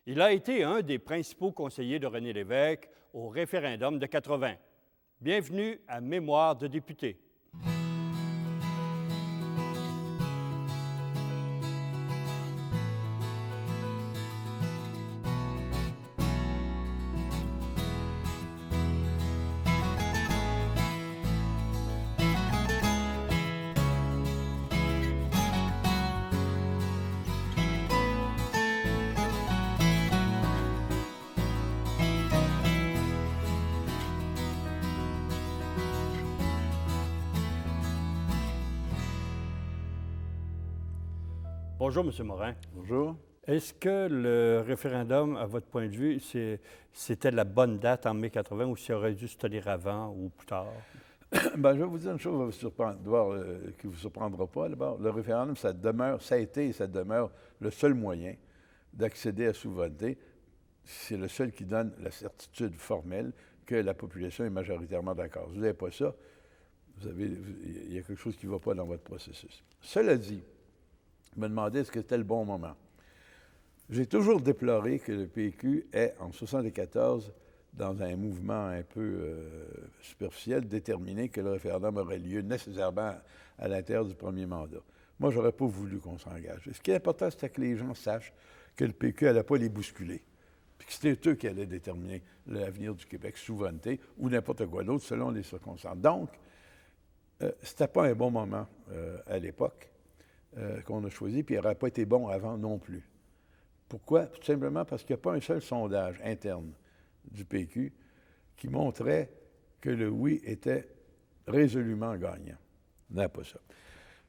Il a été un des principaux conseillers de René Lévesque au référendum de 80. Bienvenue à Mémoire de député. Bonjour, M. Morin. Bonjour. Est-ce que le référendum, à votre point de vue, c'était la bonne date en mai 80 ou s'il aurait dû se tenir avant ou plus tard? Ben, je vais vous dire une chose qui va vous surprendre, qui ne vous surprendra pas. D'abord, le référendum, ça a été et ça demeure le seul moyen d'accéder à la souveraineté. C'est le seul qui donne la certitude formelle que la population est majoritairement d'accord. Si vous n'avez pas ça, il y a quelque chose qui ne va pas dans votre processus. Cela dit, je me demandais est-ce que c'était le bon moment. J'ai toujours déploré que le PQ ait, en 1974, dans un mouvement un peu superficiel, déterminé que le référendum aurait lieu nécessairement à l'intérieur du premier mandat. Moi, je n'aurais pas voulu qu'on s'engage. Ce qui est important, c'était que les gens sachent que le PQ n'allait pas les bousculer, puis que c'était eux qui allaient déterminer l'avenir du Québec, souveraineté ou n'importe quoi d'autre, selon les circonstances. Donc, c'était pas un bon moment à l'époque qu'on a choisi, puis il n'aurait pas été bon avant non plus. Pourquoi? Tout simplement parce qu'il n'y a pas un seul sondage interne du PQ qui montrait que le oui était résolument gagnant. On n'a pas ça.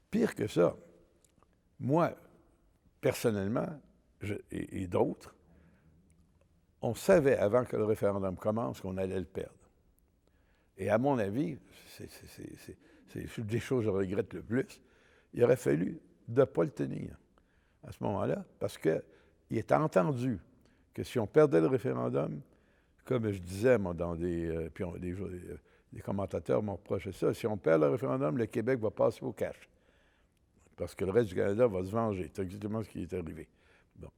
Pire que ça, moi, personnellement, et d'autres, on savait avant que le référendum commence qu'on allait le perdre. Et à mon avis, c'est des choses que je regrette le plus, il aurait fallu de ne pas le tenir à ce moment-là, parce qu'il était entendu que si on perdait le référendum, comme je disais, moi, dans des commentateurs m'ont reproché ça, si on perd le référendum, le Québec va passer au cash, parce que le reste du Canada va se venger. C'est exactement ce qui est arrivé. Bon.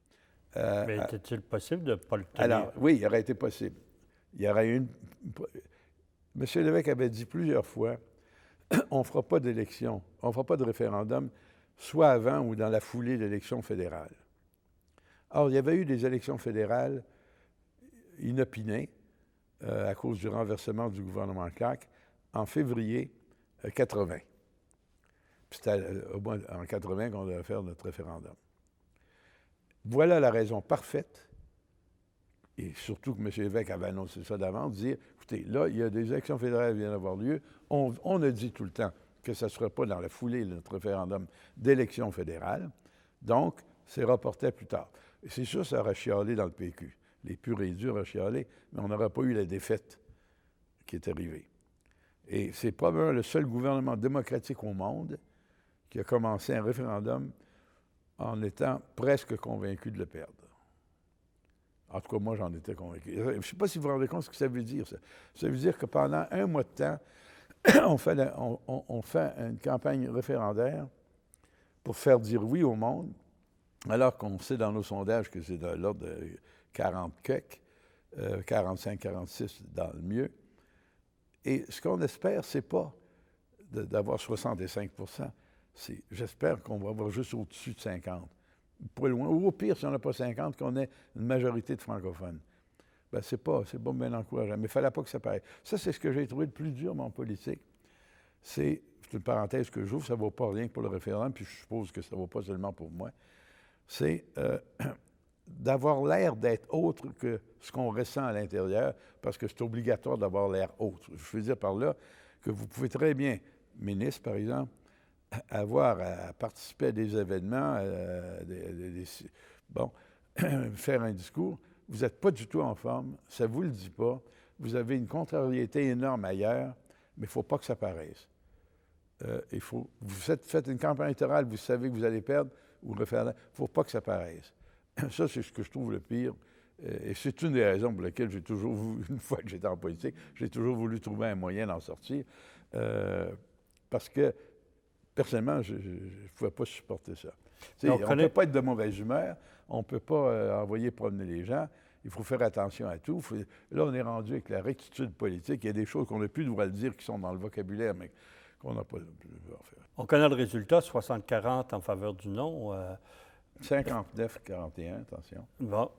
Mais était-il possible de ne pas le tenir? Alors, oui, il aurait été possible. Il y aurait eu une... M. Lévesque avait dit plusieurs fois, on ne fera pas d'élection, on ne fera pas de référendum, soit avant ou dans la foulée de l'élection fédérale. Or, il y avait eu des élections fédérales inopinées à cause du renversement du gouvernement Clark en février 80. Puis c'était au moins en 80 qu'on devait faire notre référendum. Voilà la raison parfaite, et surtout que M. Lévesque avait annoncé ça d'avance, de dire, écoutez, là, il y a des élections fédérales qui viennent d'avoir lieu, on a dit tout le temps que ça ne serait pas dans la foulée de notre référendum d'élection fédérale, donc c'est reporté plus tard. Et c'est sûr, ça aurait chialé dans le PQ. Les purs et durs auraient chialé, mais on n'aurait pas eu la défaite qui est arrivée. Et c'est probablement le seul gouvernement démocratique au monde qui a commencé un référendum en étant presque convaincu de le perdre. En tout cas, moi, j'en étais convaincu. Je ne sais pas si vous vous rendez compte ce que ça veut dire, ça. Ça veut dire que pendant un mois de temps, on fait une campagne référendaire pour faire dire oui au monde, alors qu'on sait dans nos sondages que c'est de l'ordre de 40 quelques, 45, 46 dans le mieux. Et ce qu'on espère, c'est pas d'avoir 65 %. J'espère qu'on va avoir juste au-dessus de 50. Pas loin. Ou au pire, si on n'a pas 50, qu'on ait une majorité de francophones. Ben, c'est pas bien encourageant. Mais il ne fallait pas que ça paraisse. Ça, c'est ce que j'ai trouvé le plus dur, en politique. C'est une parenthèse que j'ouvre, ça ne vaut pas rien pour le référendum, puis je suppose que ça ne vaut pas seulement pour moi. C'est d'avoir l'air d'être autre que ce qu'on ressent à l'intérieur, parce que c'est obligatoire d'avoir l'air autre. Je veux dire par là que vous pouvez très bien, ministre, par exemple, avoir à participer à des événements, faire un discours, vous n'êtes pas du tout en forme, ça ne vous le dit pas, vous avez une contrariété énorme ailleurs, mais il ne faut pas que ça paraisse. Vous faites une campagne électorale, vous savez que vous allez perdre, ou le référendum, il ne faut pas que ça paraisse. Ça, c'est ce que je trouve le pire. Et c'est une des raisons pour lesquelles j'ai toujours voulu, une fois que j'étais en politique, j'ai toujours voulu trouver un moyen d'en sortir. Parce que, personnellement, je ne pouvais pas supporter ça. On ne peut pas être de mauvaise humeur, on ne peut pas envoyer promener les gens. Il faut faire attention à tout. Là, on est rendu avec la rectitude politique. Il y a des choses qu'on n'a plus le droit de dire qui sont dans le vocabulaire, mais qu'on n'a pas le droit de faire. On connaît le résultat, 60-40 en faveur du non. 59-41, attention. Bon,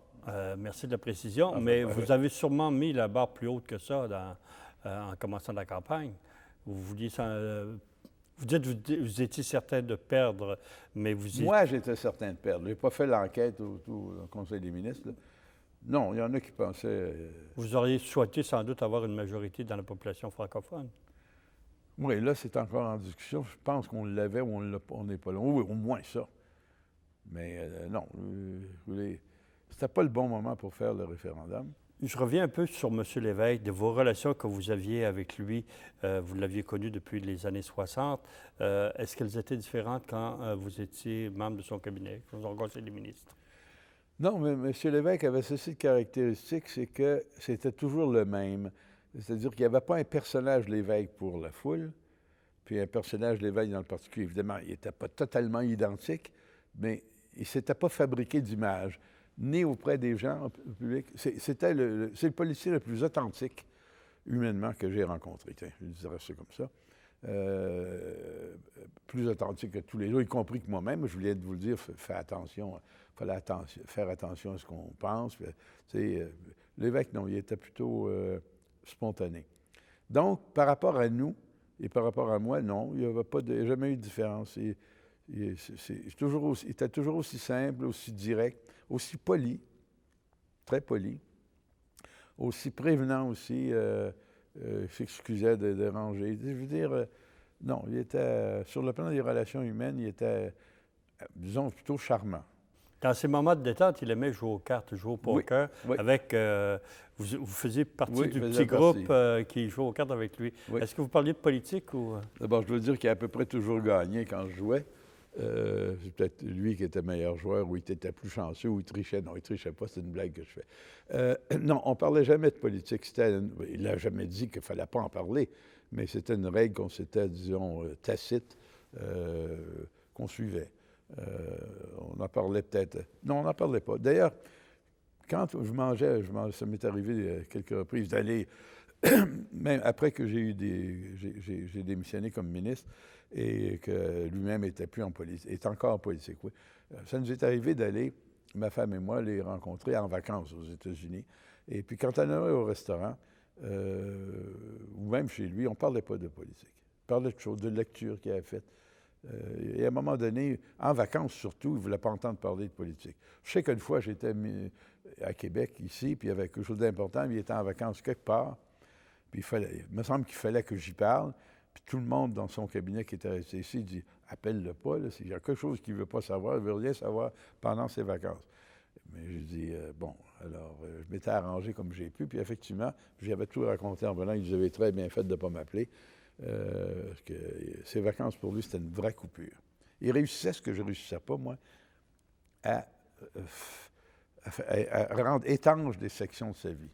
merci de la précision, mais vous avez sûrement mis la barre plus haute que ça en commençant la campagne. Vous dites que vous étiez certain de perdre, mais Moi, j'étais certain de perdre. Je n'ai pas fait l'enquête au Conseil des ministres, là. Non, il y en a qui pensaient... Vous auriez souhaité sans doute avoir une majorité dans la population francophone. Oui, là, c'est encore en discussion. Je pense qu'on l'avait ou on n'est pas loin. Oui, au moins ça. Mais non, c'était pas le bon moment pour faire le référendum. Je reviens un peu sur M. Lévesque, de vos relations que vous aviez avec lui. Vous l'aviez connu depuis les années 60. Est-ce qu'elles étaient différentes quand vous étiez membre de son cabinet, son conseil des ministres? Non, mais M. Lévesque avait ceci de caractéristique, c'est que c'était toujours le même. C'est-à-dire qu'il n'y avait pas un personnage Lévesque pour la foule, puis un personnage Lévesque dans le particulier. Évidemment, il n'était pas totalement identique, mais il ne s'était pas fabriqué d'image, ni auprès des gens au public. C'est le politicien le plus authentique, humainement, que j'ai rencontré. Tiens, je dirais ça comme ça. Plus authentique que tous les autres, y compris que moi-même. Je voulais vous le dire, faire attention. Il fallait faire attention à ce qu'on pense. L'évêque, non, il était plutôt spontané. Donc, par rapport à nous et par rapport à moi, non, il n'y a jamais eu de différence. Il était toujours aussi simple, aussi direct, aussi poli, très poli, aussi prévenant aussi, s'excusait de déranger. Je veux dire, non, il était, sur le plan des relations humaines, il était, disons, plutôt charmant. Dans ces moments de détente, il aimait jouer aux cartes, jouer au poker. Oui. Avec, vous faisiez partie du petit groupe qui jouait aux cartes avec lui. Oui. Est-ce que vous parliez de politique ou... D'abord, je dois dire qu'il a à peu près toujours gagné quand je jouais. C'est peut-être lui qui était meilleur joueur, ou il était plus chanceux, ou il trichait. Non, il trichait pas, c'est une blague que je fais. Non, on parlait jamais de politique. Il n'a jamais dit qu'il ne fallait pas en parler, mais c'était une règle qu'on s'était, disons, tacite, qu'on suivait. On en parlait peut-être. Non, on n'en parlait pas. D'ailleurs, quand je mangeais, ça m'est arrivé quelques reprises d'aller, même après que j'ai démissionné comme ministre et que lui-même était plus en politique, est encore en politique, oui. Ça nous est arrivé d'aller, ma femme et moi, les rencontrer en vacances aux États-Unis. Et puis quand on allait au restaurant, ou même chez lui, on ne parlait pas de politique. On parlait de choses, de lecture qu'il avait faites. Et à un moment donné, en vacances surtout, il ne voulait pas entendre parler de politique. Je sais qu'une fois, j'étais à Québec, ici, puis il y avait quelque chose d'important, il était en vacances quelque part, puis il me semble qu'il fallait que j'y parle, puis tout le monde dans son cabinet qui était resté ici dit « Appelle-le pas, là, s'il y a quelque chose qu'il ne veut pas savoir, il ne veut rien savoir pendant ses vacances. » Mais j'ai dit bon, alors je m'étais arrangé comme j'ai pu, puis effectivement, j'avais tout raconté en venant, ils avaient très bien fait de ne pas m'appeler. Parce que ces vacances, pour lui, c'était une vraie coupure. Il réussissait ce que je ne réussissais pas, moi, à rendre étanche des sections de sa vie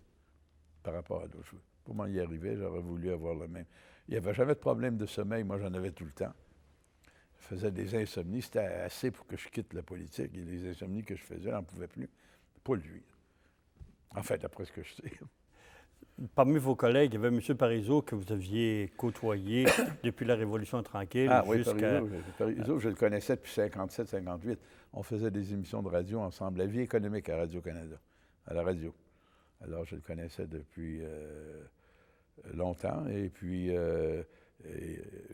par rapport à d'autres choses. Pour moi, il y arrivait, j'aurais voulu avoir le même. Il n'y avait jamais de problème de sommeil, moi j'en avais tout le temps. Je faisais des insomnies, c'était assez pour que je quitte la politique. Et les insomnies que je faisais, j'en pouvais plus. Pas lui. En fait, d'après ce que je sais. Parmi vos collègues, il y avait M. Parizeau que vous aviez côtoyé depuis la Révolution tranquille. Ah oui, Parizeau, je le connaissais depuis 57-58. On faisait des émissions de radio ensemble, La vie économique à Radio-Canada, à la radio. Alors, je le connaissais depuis longtemps. Et puis,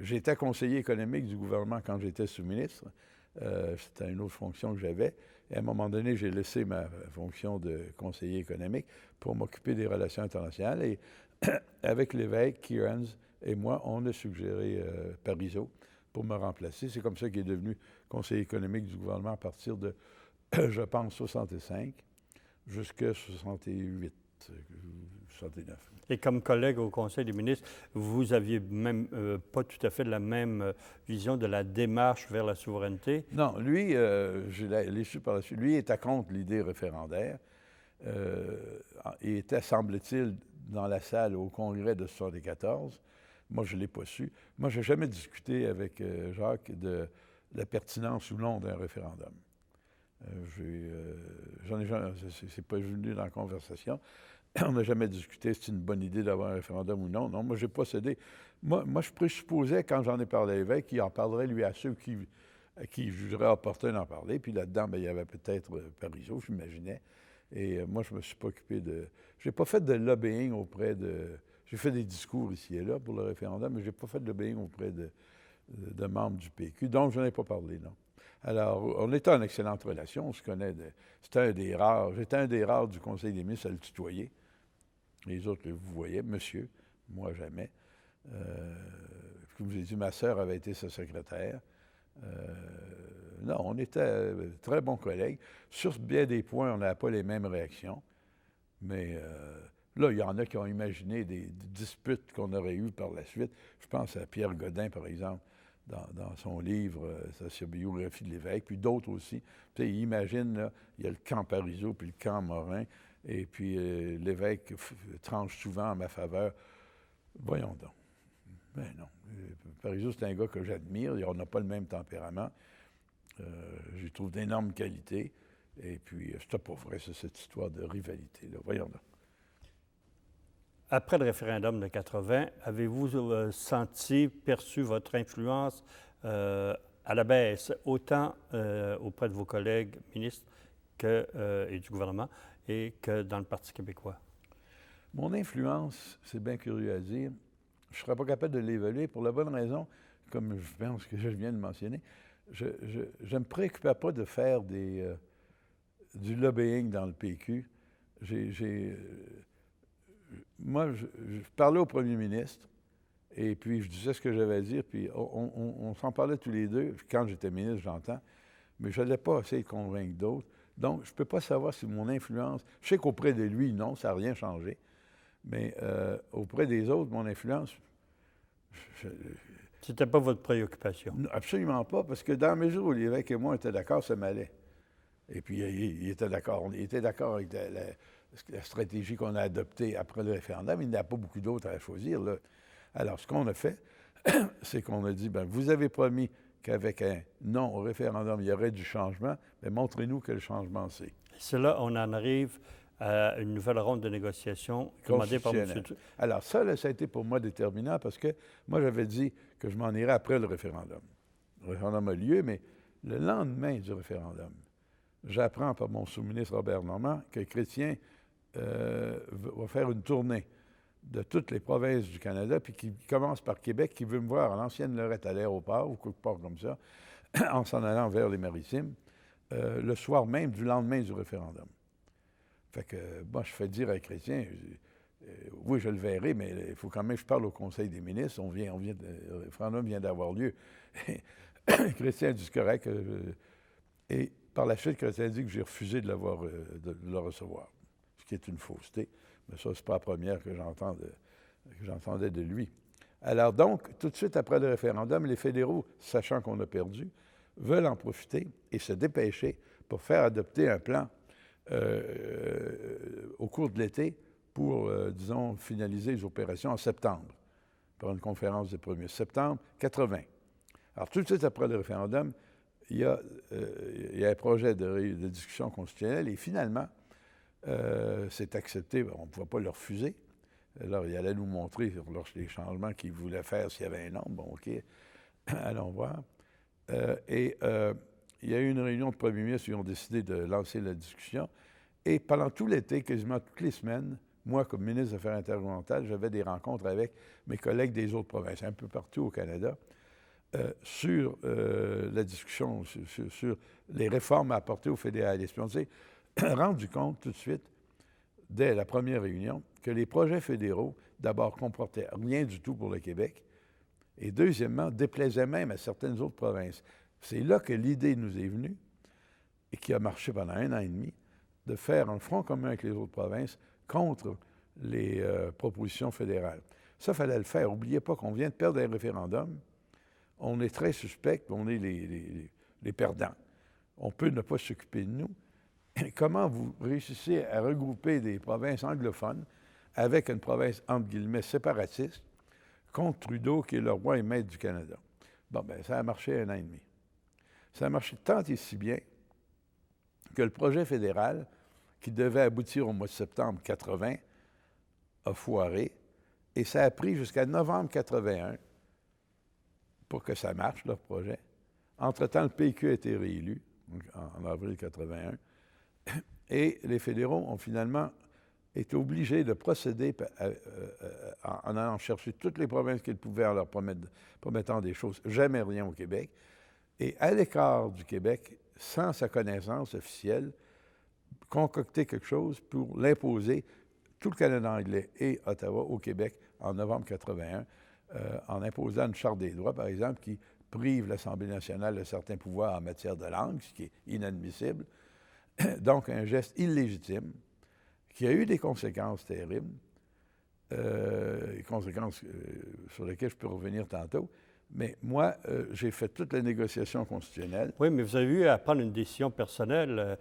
j'étais conseiller économique du gouvernement quand j'étais sous-ministre. C'était une autre fonction que j'avais. Et à un moment donné, j'ai laissé ma fonction de conseiller économique pour m'occuper des relations internationales. Et avec l'évêque, Kierans et moi, on a suggéré Parizeau pour me remplacer. C'est comme ça qu'il est devenu conseiller économique du gouvernement à partir de, je pense, 65 jusqu'à 68, 69. Et comme collègue au Conseil des ministres, vous aviez même pas tout à fait la même vision de la démarche vers la souveraineté? Non, lui, je l'ai su par la suite, lui était contre l'idée référendaire. Il était, semble-t-il, dans la salle au congrès de 1974. Moi, je ne l'ai pas su. Moi, je n'ai jamais discuté avec Jacques la pertinence ou non d'un référendum. C'est pas venu dans la conversation. On n'a jamais discuté si c'est une bonne idée d'avoir un référendum ou non. Non, moi, j'ai pas cédé. Moi, je présupposais, quand j'en ai parlé à l'évêque, qu'il en parlerait, lui, à ceux à qui il jugerait opportun d'en parler. Puis là-dedans, bien, il y avait peut-être Parizeau, j'imaginais. Et moi, je me suis pas occupé de... J'ai pas fait de lobbying auprès de... J'ai fait des discours ici et là pour le référendum, mais j'ai pas fait de lobbying auprès de membres du PQ, donc je n'en ai pas parlé, non. Alors, on était en excellente relation, on se connaît. C'était un des rares, j'étais un des rares du Conseil des ministres à le tutoyer. Les autres, vous voyez, monsieur, moi jamais. Comme je vous ai dit, ma sœur avait été sa secrétaire. Non, on était très bons collègues. Sur bien des points, on n'avait pas les mêmes réactions. Mais là, il y en a qui ont imaginé des disputes qu'on aurait eues par la suite. Je pense à Pierre Godin, par exemple, dans son livre, sa biographie de l'évêque, puis d'autres aussi. Tu sais, il imagine, là, il y a le camp Parizeau, puis le camp Morin, et puis l'évêque tranche souvent en ma faveur. Voyons donc. Ben non. Parizeau, c'est un gars que j'admire. On n'a pas le même tempérament. J'y trouve d'énormes qualités. Et puis, c'était pas vrai, c'est cette histoire de rivalité, là. Voyons donc. Après le référendum de 80, avez-vous perçu votre influence à la baisse, autant auprès de vos collègues ministres et du gouvernement et que dans le Parti québécois? Mon influence, c'est bien curieux à dire, je ne serais pas capable de l'évaluer pour la bonne raison, comme je pense que je viens de mentionner, je ne me préoccupais pas de faire du lobbying dans le PQ. Moi, je parlais au premier ministre, et puis je disais ce que j'avais à dire, puis on s'en parlait tous les deux. Quand j'étais ministre, j'entends, mais je n'allais pas essayer de convaincre d'autres. Donc, je ne peux pas savoir si mon influence... Je sais qu'auprès de lui, non, ça n'a rien changé. Mais auprès des autres, mon influence... C'était pas votre préoccupation? Absolument pas, parce que dans la mesure où l'évêque et moi étaient d'accord, ça m'allait. Et puis, il était d'accord. Il était d'accord avec la stratégie qu'on a adoptée après le référendum. Il n'y en a pas beaucoup d'autres à choisir, là. Alors, ce qu'on a fait, c'est qu'on a dit, bien, vous avez promis qu'avec un non au référendum, il y aurait du changement, mais montrez-nous quel changement c'est. C'est là on en arrive à une nouvelle ronde de négociations commandée par M. Alors, ça, là, ça a été pour moi déterminant parce que moi, j'avais dit que je m'en irais après le référendum. Le référendum a lieu, mais le lendemain du référendum, j'apprends par mon sous-ministre Robert Normand que Chrétien va faire une tournée de toutes les provinces du Canada, puis qui commence par Québec, qui veut me voir à l'ancienne Lorette à l'aéroport, ou quelque part comme ça, en s'en allant vers les Maritimes, le soir même du lendemain du référendum. Fait que, moi, je fais dire à Chrétien, oui, je le verrai, mais il faut quand même que je parle au Conseil des ministres. Le référendum vient d'avoir lieu. Chrétien dit correct. Et par la suite, Chrétien dit que j'ai refusé de le recevoir, ce qui est une fausseté. Mais ça, c'est pas la première que j'entendais de lui. Alors donc, tout de suite après le référendum, les fédéraux, sachant qu'on a perdu, veulent en profiter et se dépêcher pour faire adopter un plan au cours de l'été pour, disons, finaliser les opérations en septembre, par une conférence des premiers septembre 80. Alors, tout de suite après le référendum, il y a un projet de discussion constitutionnelle et finalement, c'est accepté. On ne pouvait pas le refuser. Alors, il allait nous montrer les changements qu'il voulait faire s'il y avait un nombre. Bon, OK, allons voir. Il y a eu une réunion de premiers ministres qui ont décidé de lancer la discussion. Et pendant tout l'été, quasiment toutes les semaines, moi, comme ministre des Affaires intergouvernementales, j'avais des rencontres avec mes collègues des autres provinces, un peu partout au Canada, sur la discussion, sur les réformes à apporter au fédéralisme. On s'est rendu compte tout de suite, dès la première réunion, que les projets fédéraux, d'abord, comportaient rien du tout pour le Québec, et deuxièmement, déplaisaient même à certaines autres provinces. C'est là que l'idée nous est venue, et qui a marché pendant 1 an et demi, de faire un front commun avec les autres provinces contre les propositions fédérales. Ça, il fallait le faire. N'oubliez pas qu'on vient de perdre un référendum. On est très suspect, on est les perdants. On peut ne pas s'occuper de nous. Comment vous réussissez à regrouper des provinces anglophones avec une province, entre guillemets, séparatiste, contre Trudeau, qui est le roi et maître du Canada? Bon, bien, ça a marché 1 an et demi. Ça a marché tant et si bien que le projet fédéral, qui devait aboutir au mois de septembre 80, a foiré, et ça a pris jusqu'à novembre 81 pour que ça marche, leur projet. Entre-temps, le PQ a été réélu, en avril 81, et les fédéraux ont finalement été obligés de procéder en allant chercher toutes les provinces qu'ils pouvaient en leur promettant des choses, jamais rien au Québec, et à l'écart du Québec, sans sa connaissance officielle, concocter quelque chose pour l'imposer, tout le Canada anglais et Ottawa au Québec en novembre 81, en imposant une charte des droits, par exemple, qui prive l'Assemblée nationale de certains pouvoirs en matière de langue, ce qui est inadmissible. Donc, un geste illégitime qui a eu des conséquences terribles, conséquences sur lesquelles je peux revenir tantôt. Mais moi, j'ai fait toutes les négociations constitutionnelles. Oui, mais vous avez eu à prendre une décision personnelle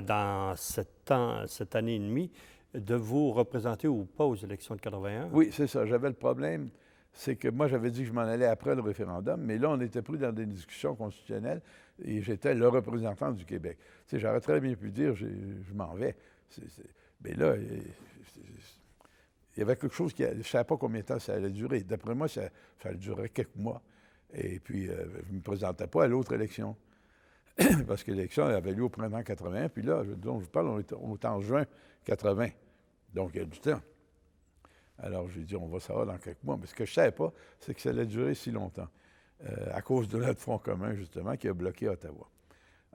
dans cette année et demie de vous représenter ou pas aux élections de 81. Oui, c'est ça. J'avais le problème, c'est que moi, j'avais dit que je m'en allais après le référendum, mais là, on n'était plus dans des discussions constitutionnelles et j'étais le représentant du Québec. Tu sais, j'aurais très bien pu dire, je m'en vais. Mais là, il y avait quelque chose qui... Je ne savais pas combien de temps ça allait durer. D'après moi, ça allait durer quelques mois. Et puis, je ne me présentais pas à l'autre élection. Parce que l'élection avait lieu au printemps 80. Puis là, dont je vous parle, on est en juin 80. Donc, il y a du temps. Alors, j'ai dit, on va savoir dans quelques mois. Mais ce que je ne savais pas, c'est que ça allait durer si longtemps. À cause de notre Front commun, justement, qui a bloqué Ottawa.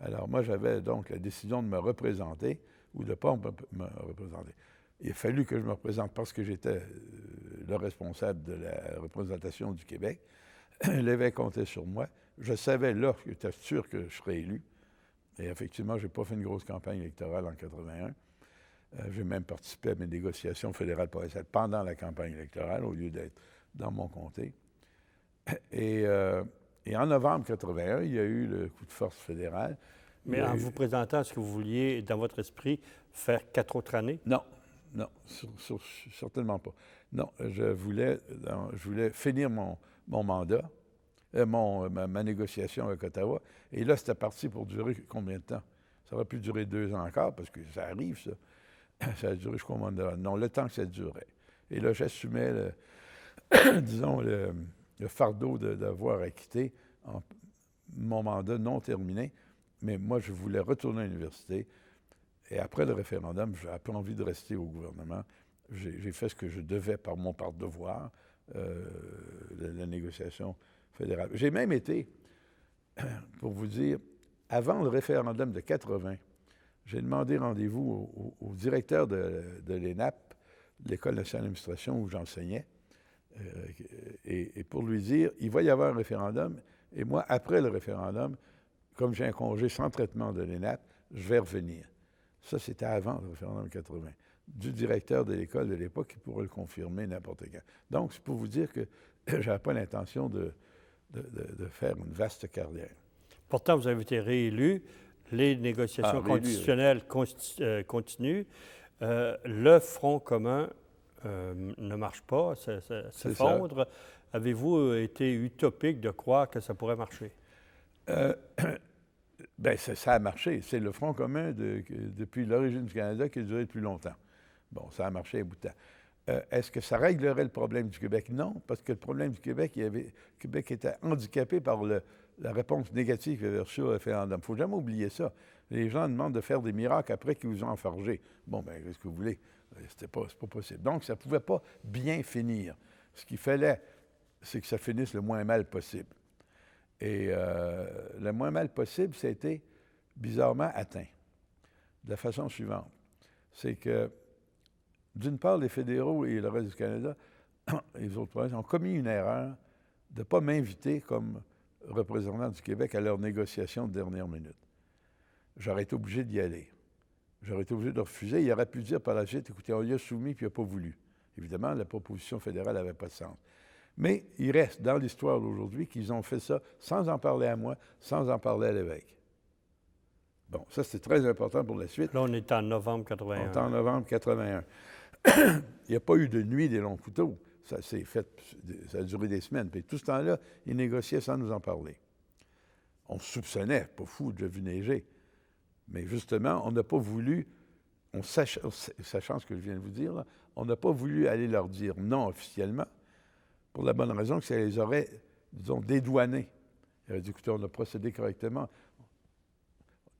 Alors, moi, j'avais donc la décision de me représenter ou de ne pas me représenter. Il a fallu que je me représente parce que j'étais le responsable de la représentation du Québec. L'évêque comptait sur moi. Je savais là, j'étais sûr que je serais élu. Et effectivement, je n'ai pas fait une grosse campagne électorale en 81. J'ai même participé à mes négociations fédérales provinciales pendant la campagne électorale, au lieu d'être dans mon comté. Et en novembre 81, il y a eu le coup de force fédéral. Mais en vous présentant, est-ce que vous vouliez, dans votre esprit, faire 4 autres années? Non, certainement pas. Non, je voulais finir mon mandat, ma négociation avec Ottawa. Et là, c'était parti pour durer combien de temps? Ça aurait pu durer 2 ans encore, parce que ça arrive, ça. Ça a duré jusqu'au mandat. Non, le temps que ça durait. Et là, j'assumais, disons, le fardeau d'avoir acquitté mon mandat non terminé. Mais moi, je voulais retourner à l'université. Et après le référendum, je n'avais pas envie de rester au gouvernement. J'ai fait ce que je devais par devoir, la négociation fédérale. J'ai même été, pour vous dire, avant le référendum de 80, j'ai demandé rendez-vous au directeur de l'ENAP, l'École nationale d'administration où j'enseignais, et pour lui dire, il va y avoir un référendum, et moi, après le référendum, comme j'ai un congé sans traitement de l'ENAP, je vais revenir. Ça, c'était avant le référendum 80, du directeur de l'école de l'époque qui pourrait le confirmer n'importe quand. Donc, c'est pour vous dire que je n'avais pas l'intention de faire une vaste carrière. Pourtant, vous avez été réélu. Les négociations constitutionnelles continuent. Le Front commun ne marche pas, s'effondre. Avez-vous été utopique de croire que ça pourrait marcher? Bien, ça a marché. C'est le Front commun depuis l'origine du Canada qui a duré le plus longtemps. Bon, ça a marché un bout de temps. Est-ce que ça réglerait le problème du Québec? Non, parce que le problème du Québec, le Québec était handicapé par la réponse négative qu'il avait reçue au référendum. Il ne faut jamais oublier ça. Les gens demandent de faire des miracles après qu'ils vous ont enfargé. Bon, bien, qu'est-ce que vous voulez? C'est pas possible. Donc, ça ne pouvait pas bien finir. Ce qu'il fallait, c'est que ça finisse le moins mal possible. Et le moins mal possible, ça a été bizarrement atteint. De la façon suivante. C'est que, d'une part, les fédéraux et le reste du Canada, et les autres provinces, ont commis une erreur de ne pas m'inviter comme représentant du Québec à leurs négociations de dernière minute. J'aurais été obligé d'y aller. J'aurais été obligé de refuser. Il aurait pu dire par la suite, écoutez, on lui a soumis puis il n'a pas voulu. Évidemment, la proposition fédérale n'avait pas de sens. Mais il reste dans l'histoire d'aujourd'hui qu'ils ont fait ça sans en parler à moi, sans en parler à l'évêque. Bon, ça, c'est très important pour la suite. Là, on est en novembre 81. On est en novembre 81. Il n'y a pas eu de nuit des longs couteaux. Ça s'est fait, ça a duré des semaines. Puis tout ce temps-là, ils négociaient sans nous en parler. On soupçonnait, pas fou, de vu neiger. Mais justement, on n'a pas voulu, sachant ce que je viens de vous dire, là, on n'a pas voulu aller leur dire non officiellement, pour la bonne raison que ça les aurait, disons, dédouanés. Ils auraient dit, écoutez, on a procédé correctement.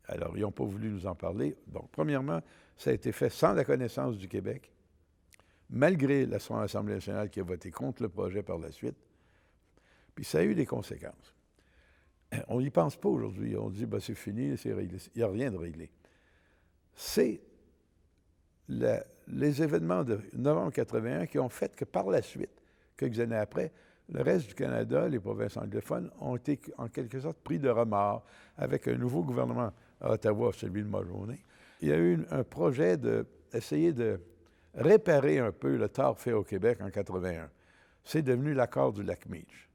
Alors, ils n'ont pas voulu nous en parler. Donc, premièrement, ça a été fait sans la connaissance du Québec, malgré l'Assemblée nationale qui a voté contre le projet par la suite. Puis ça a eu des conséquences. On n'y pense pas aujourd'hui. On dit, ben, c'est fini, c'est réglé. Il n'y a rien de réglé. C'est les événements de novembre 81 qui ont fait que par la suite, quelques années après, le reste du Canada, les provinces anglophones, ont été en quelque sorte pris de remords avec un nouveau gouvernement à Ottawa, celui de Mulroney. Il y a eu un projet d'essayer de réparer un peu le tort fait au Québec en 81. C'est devenu l'accord du Lac-Meach.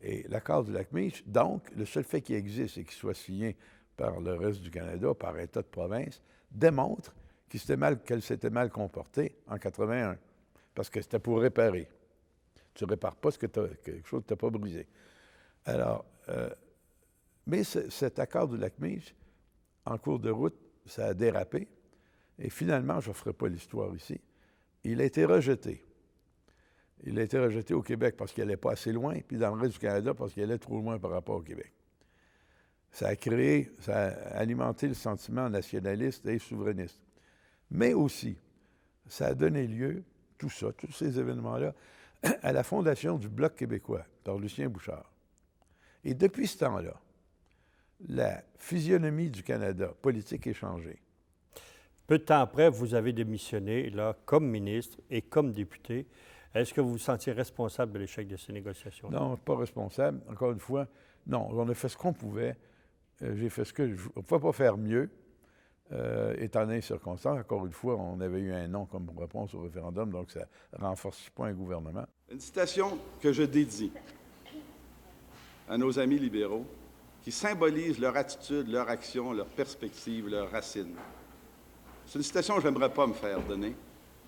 Et l'accord du Lac-Meach, donc, le seul fait qu'il existe et qu'il soit signé par le reste du Canada, par État de province, démontre qu'elle s'était mal comportée en 81, parce que c'était pour réparer. Tu ne répares pas quelque chose que tu n'as pas brisé. Alors, mais cet accord du Lac-Meach, en cours de route, ça a dérapé. Et finalement, je ne ferai pas l'histoire ici, il a été rejeté. Il a été rejeté au Québec parce qu'il n'allait pas assez loin, puis dans le reste du Canada parce qu'il allait trop loin par rapport au Québec. Ça a alimenté le sentiment nationaliste et souverainiste. Mais aussi, ça a donné lieu, tous ces événements-là, à la fondation du Bloc québécois par Lucien Bouchard. Et depuis ce temps-là, la physionomie du Canada politique est changée. Peu de temps après, vous avez démissionné là, comme ministre et comme député. Est-ce que vous vous sentiez responsable de l'échec de ces négociations? Non, pas responsable. Encore une fois, non. On a fait ce qu'on pouvait. J'ai fait ce que je... On ne pouvait pas faire mieux, étant donné les circonstances. Encore une fois, on avait eu un non comme réponse au référendum, donc ça ne renforce pas un gouvernement. Une citation que je dédie à nos amis libéraux qui symbolise leur attitude, leur action, leur perspective, leurs racines. C'est une citation que je n'aimerais pas me faire donner,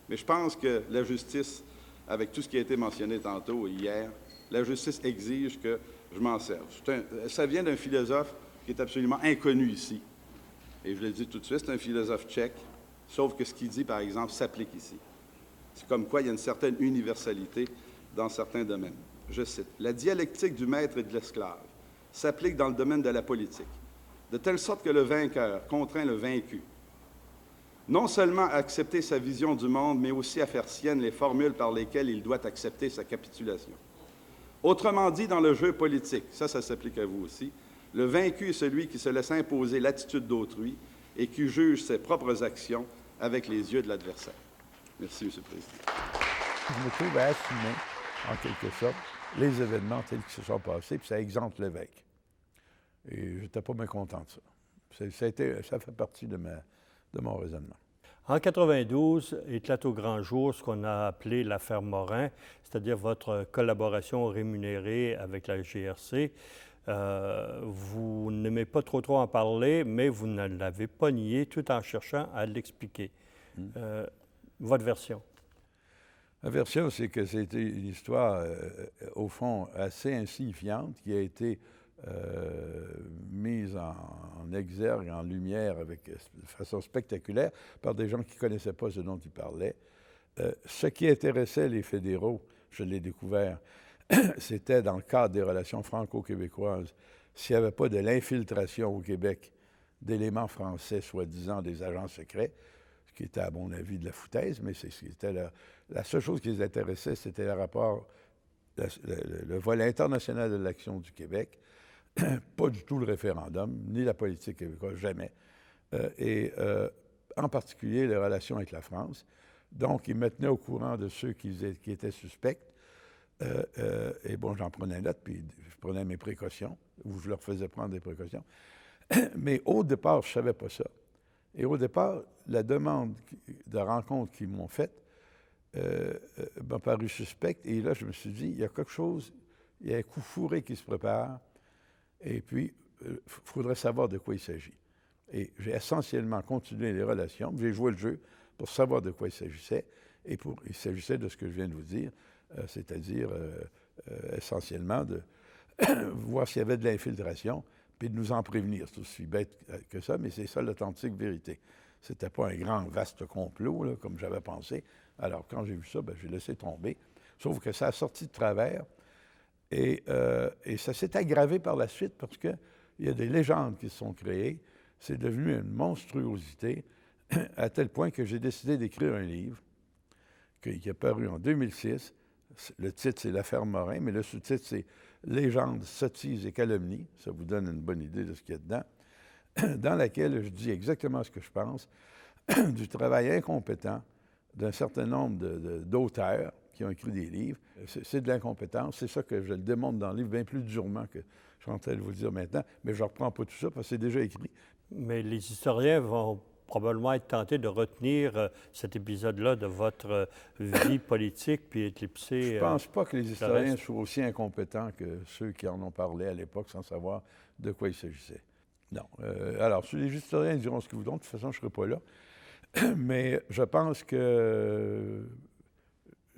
mais je pense que la justice, avec tout ce qui a été mentionné tantôt et hier, la justice exige que je m'en serve. Ça vient d'un philosophe qui est absolument inconnu ici. Et je le dis tout de suite, c'est un philosophe tchèque, sauf que ce qu'il dit, par exemple, s'applique ici. C'est comme quoi il y a une certaine universalité dans certains domaines. Je cite, « La dialectique du maître et de l'esclave s'applique dans le domaine de la politique, de telle sorte que le vainqueur contraint le vaincu non seulement à accepter sa vision du monde, mais aussi à faire sienne les formules par lesquelles il doit accepter sa capitulation. Autrement dit, dans le jeu politique, ça s'applique à vous aussi, le vaincu est celui qui se laisse imposer l'attitude d'autrui et qui juge ses propres actions avec les yeux de l'adversaire. » Merci, M. le Président. Je me trouve à assumer, en quelque sorte, les événements tels qu'ils se sont passés, puis ça exempte l'évêque. Et je n'étais pas mécontent de ça. Ça fait partie de mon raisonnement. En 92, éclate au grand jour ce qu'on a appelé l'affaire Morin, c'est-à-dire votre collaboration rémunérée avec la GRC. Vous n'aimez pas trop en parler, mais vous ne l'avez pas nié tout en cherchant à l'expliquer. Votre version? Ma version, c'est que c'était une histoire, au fond, assez insignifiante qui a été mise en exergue, en lumière, de façon spectaculaire, par des gens qui ne connaissaient pas ce dont ils parlaient. Ce qui intéressait les fédéraux, je l'ai découvert, c'était dans le cadre des relations franco-québécoises, s'il n'y avait pas de l'infiltration au Québec d'éléments français, soi-disant des agents secrets, ce qui était, à mon avis, de la foutaise, mais c'était la seule chose qui les intéressait, c'était le rapport, le volet international de l'action du Québec, pas du tout le référendum, ni la politique québécoise, jamais. En particulier, les relations avec la France. Donc, ils me tenaient au courant de ceux qui étaient suspects. Et bon, j'en prenais note, puis je prenais mes précautions, ou je leur faisais prendre des précautions. Mais au départ, je ne savais pas ça. Et au départ, la demande de rencontre qu'ils m'ont faite m'a paru suspecte. Et là, je me suis dit, il y a quelque chose, il y a un coup fourré qui se prépare. Et puis, il faudrait savoir de quoi il s'agit. Et j'ai essentiellement continué les relations. J'ai joué le jeu pour savoir de quoi il s'agissait. Et il s'agissait de ce que je viens de vous dire, c'est-à-dire essentiellement voir s'il y avait de l'infiltration, puis de nous en prévenir. C'est aussi bête que ça, mais c'est ça l'authentique vérité. C'était pas un grand, vaste complot, là, comme j'avais pensé. Alors, quand j'ai vu ça, j'ai laissé tomber. Sauf que ça a sorti de travers. Et ça s'est aggravé par la suite parce qu'il y a des légendes qui se sont créées. C'est devenu une monstruosité à tel point que j'ai décidé d'écrire un livre qui est paru en 2006. Le titre, c'est L'affaire Morin, mais le sous-titre, c'est Légendes, sottises et calomnies. Ça vous donne une bonne idée de ce qu'il y a dedans. Dans laquelle je dis exactement ce que je pense du travail incompétent d'un certain nombre d'auteurs qui ont écrit des livres. C'est de l'incompétence. C'est ça que je le démontre dans le livre bien plus durement que je suis en train de vous le dire maintenant. Mais je ne reprends pas tout ça parce que c'est déjà écrit. Mais les historiens vont probablement être tentés de retenir cet épisode-là de votre vie politique puis éclipser... Je ne pense pas que les historiens soient aussi incompétents que ceux qui en ont parlé à l'époque sans savoir de quoi il s'agissait. Non. Alors, les historiens diront ce qu'ils voudront. De toute façon, je ne serai pas là. Mais je pense que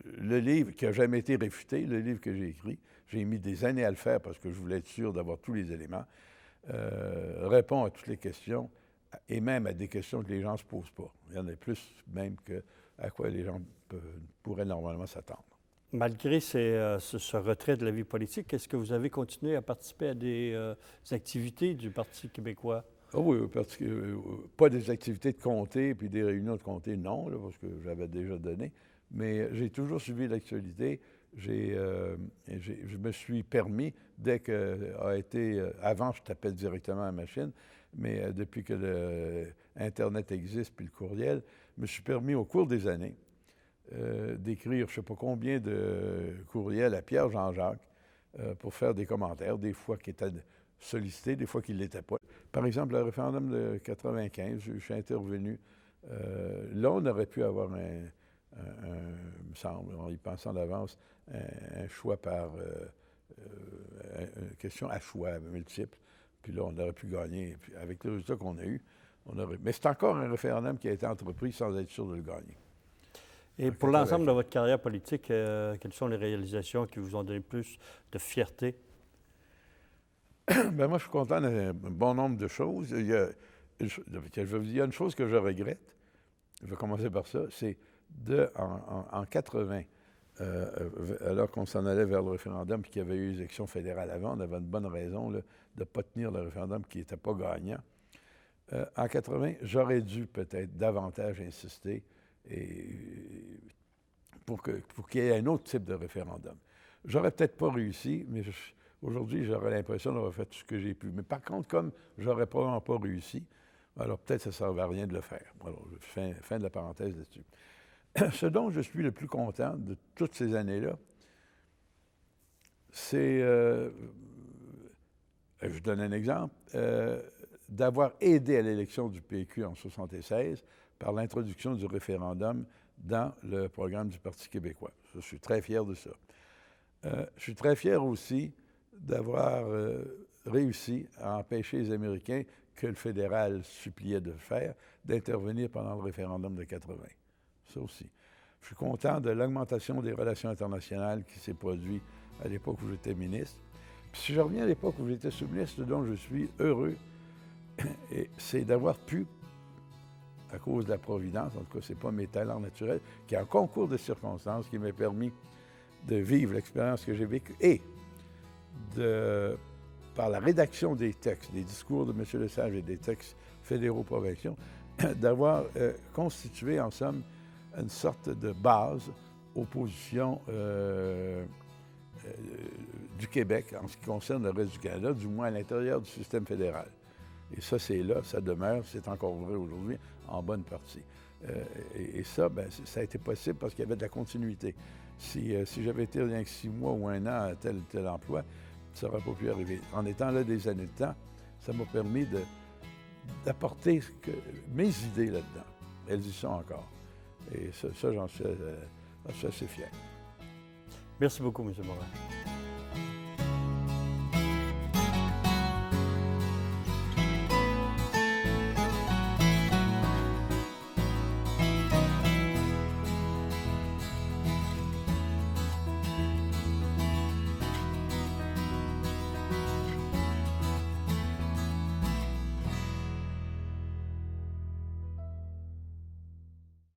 le livre qui n'a jamais été réfuté, le livre que j'ai écrit, j'ai mis des années à le faire parce que je voulais être sûr d'avoir tous les éléments, répond à toutes les questions et même à des questions que les gens ne se posent pas. Il y en a plus même à quoi les gens pourraient normalement s'attendre. Malgré ce retrait de la vie politique, est-ce que vous avez continué à participer à des activités du Parti québécois? Ah oui, parce que pas des activités de comté puis des réunions de comté, non, là, parce que j'avais déjà donné. Mais j'ai toujours suivi l'actualité. Je me suis permis, dès que avant, je tapais directement à la machine, mais depuis que l'Internet existe puis le courriel, je me suis permis au cours des années d'écrire je ne sais pas combien de courriels à Pierre Jean-Jacques pour faire des commentaires, des fois qui étaient sollicités, des fois qui ne l'étaient pas. Par exemple, le référendum de 95, je suis intervenu. Là, on aurait pu avoir me semble, en y pensant d'avance, un choix par question à choix multiple. Puis là, on aurait pu gagner. Puis avec le résultat qu'on a eu, on aurait... Mais c'est encore un référendum qui a été entrepris sans être sûr de le gagner. Et pour l'ensemble de votre carrière politique, quelles sont les réalisations qui vous ont donné plus de fierté? Bien, moi, je suis content d'un bon nombre de choses. Il y a une chose que je regrette. Je vais commencer par ça. C'est en 80, alors qu'on s'en allait vers le référendum et qu'il y avait eu les élections fédérales avant, on avait une bonne raison là, de ne pas tenir le référendum qui n'était pas gagnant. En 80, j'aurais dû peut-être davantage insister pour qu'il y ait un autre type de référendum. J'aurais peut-être pas réussi, mais aujourd'hui, j'aurais l'impression d'avoir fait tout ce que j'ai pu. Mais par contre, comme j'aurais probablement pas réussi, alors peut-être ça ne servait à rien de le faire. Alors, fin de la parenthèse là-dessus. Ce dont je suis le plus content de toutes ces années-là, c'est, je donne un exemple, d'avoir aidé à l'élection du PQ en 1976 par l'introduction du référendum dans le programme du Parti québécois. Je suis très fier de ça. Je suis très fier aussi d'avoir réussi à empêcher les Américains, que le fédéral suppliait de faire, d'intervenir pendant le référendum de 80. Ça aussi. Je suis content de l'augmentation des relations internationales qui s'est produite à l'époque où j'étais ministre. Puis si je reviens à l'époque où j'étais sous-ministre, dont je suis heureux, c'est d'avoir pu, à cause de la Providence, en tout cas, ce n'est pas mes talents naturels, qu'il y a un concours de circonstances qui m'a permis de vivre l'expérience que j'ai vécue et par la rédaction des textes, des discours de M. Lesage et des textes fédéraux provinciaux, d'avoir constitué, en somme, une sorte de base aux positions du Québec en ce qui concerne le reste du Canada, du moins à l'intérieur du système fédéral. Et ça, c'est là, ça demeure, c'est encore vrai aujourd'hui, en bonne partie. Et ça, bien, ça a été possible parce qu'il y avait de la continuité. Si j'avais été rien que 6 mois ou 1 an à tel ou tel emploi, ça n'aurait pas pu arriver. En étant là des années de temps, ça m'a permis d'apporter mes idées là-dedans. Elles y sont encore. Et ça j'en suis assez fier. Merci beaucoup, M. Morin.